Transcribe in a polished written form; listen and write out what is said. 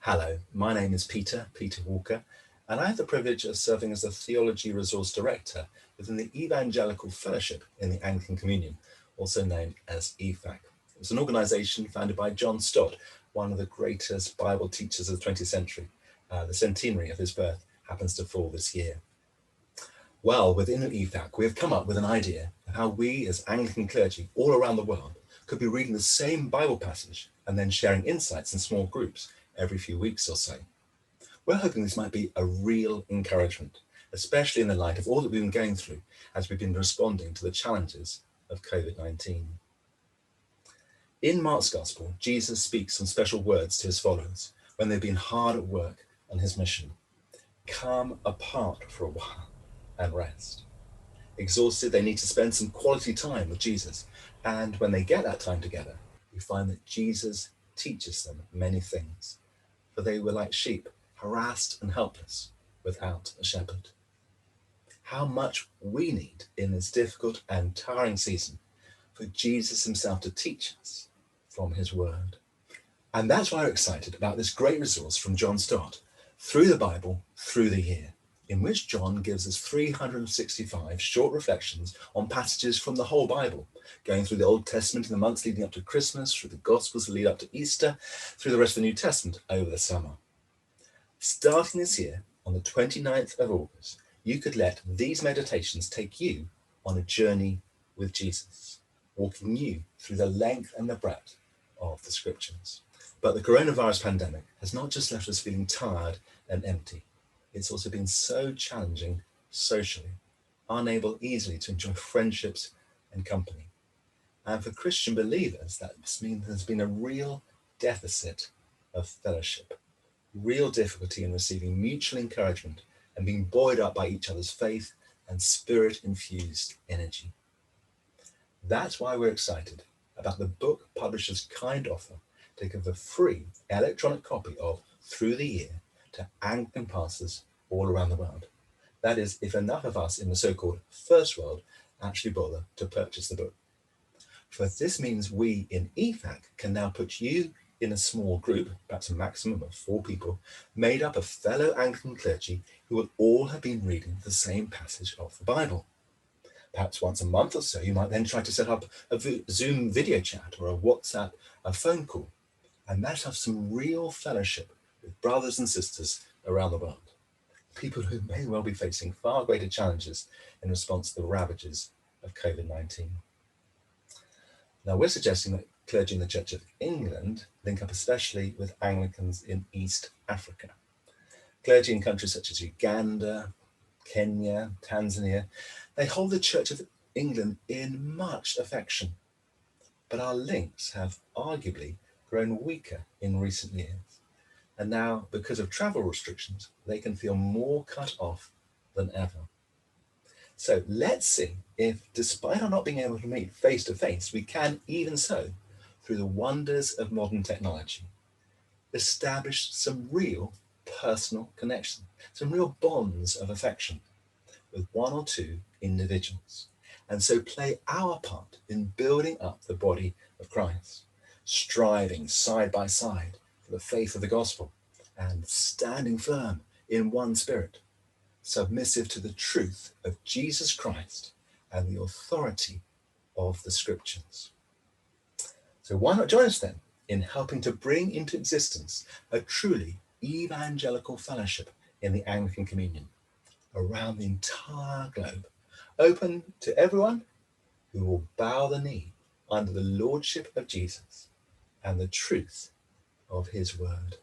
Hello, my name is Peter Walker, and I have the privilege of serving as the Theology Resource Director within the Evangelical Fellowship in the Anglican Communion, also known as EFAC. It's an organisation founded by John Stott, one of the greatest Bible teachers of the 20th century. The centenary of his birth happens to fall this year. Well, within EFAC, we have come up with an idea of how we as Anglican clergy all around the world could be reading the same Bible passage and then sharing insights in small groups every few weeks or so. We're hoping this might be a real encouragement, especially in the light of all that we've been going through as we've been responding to the challenges of COVID-19. In Mark's Gospel, Jesus speaks some special words to his followers when they've been hard at work on his mission. Come apart for a while and rest. Exhausted, they need to spend some quality time with Jesus. And when they get that time together, we find that Jesus teaches them many things. For they were like sheep, harassed and helpless, without a shepherd. How much we need in this difficult and tiring season for Jesus himself to teach us from his word. And that's why we're excited about this great resource from John Stott, Through the Bible, Through the Year, in which John gives us 365 short reflections on passages from the whole Bible, going through the Old Testament in the months leading up to Christmas, through the Gospels that lead up to Easter, through the rest of the New Testament over the summer. Starting this year, on the 29th of August, you could let these meditations take you on a journey with Jesus, walking you through the length and the breadth of the scriptures. But the coronavirus pandemic has not just left us feeling tired and empty. It's also been so challenging socially, unable easily to enjoy friendships and company. And for Christian believers, that must mean there's been a real deficit of fellowship, real difficulty in receiving mutual encouragement and being buoyed up by each other's faith and spirit-infused energy. That's why we're excited about the book publisher's kind offer to give a free electronic copy of Through the Year to Anglican pastors all around the world. That is, if enough of us in the so-called first world actually bother to purchase the book. For this means we in EFAC can now put you in a small group, perhaps a maximum of 4 people, made up of fellow Anglican clergy who will all have been reading the same passage of the Bible. Perhaps once a month or so, you might then try to set up a Zoom video chat or a WhatsApp, a phone call, and that have some real fellowship with brothers and sisters around the world. People who may well be facing far greater challenges in response to the ravages of COVID-19. Now, we're suggesting that clergy in the Church of England link up especially with Anglicans in East Africa. Clergy in countries such as Uganda, Kenya, Tanzania, they hold the Church of England in much affection. But our links have arguably grown weaker in recent years. And now, because of travel restrictions, they can feel more cut off than ever. So let's see if, despite our not being able to meet face to face, we can, even so, through the wonders of modern technology, establish some real personal connection, some real bonds of affection with one or two individuals, and so play our part in building up the body of Christ, striving side by side for the faith of the gospel and standing firm in one spirit, submissive to the truth of Jesus Christ and the authority of the scriptures. So why not join us then in helping to bring into existence a truly evangelical fellowship in the Anglican Communion around the entire globe, open to everyone who will bow the knee under the lordship of Jesus and the truth of his word.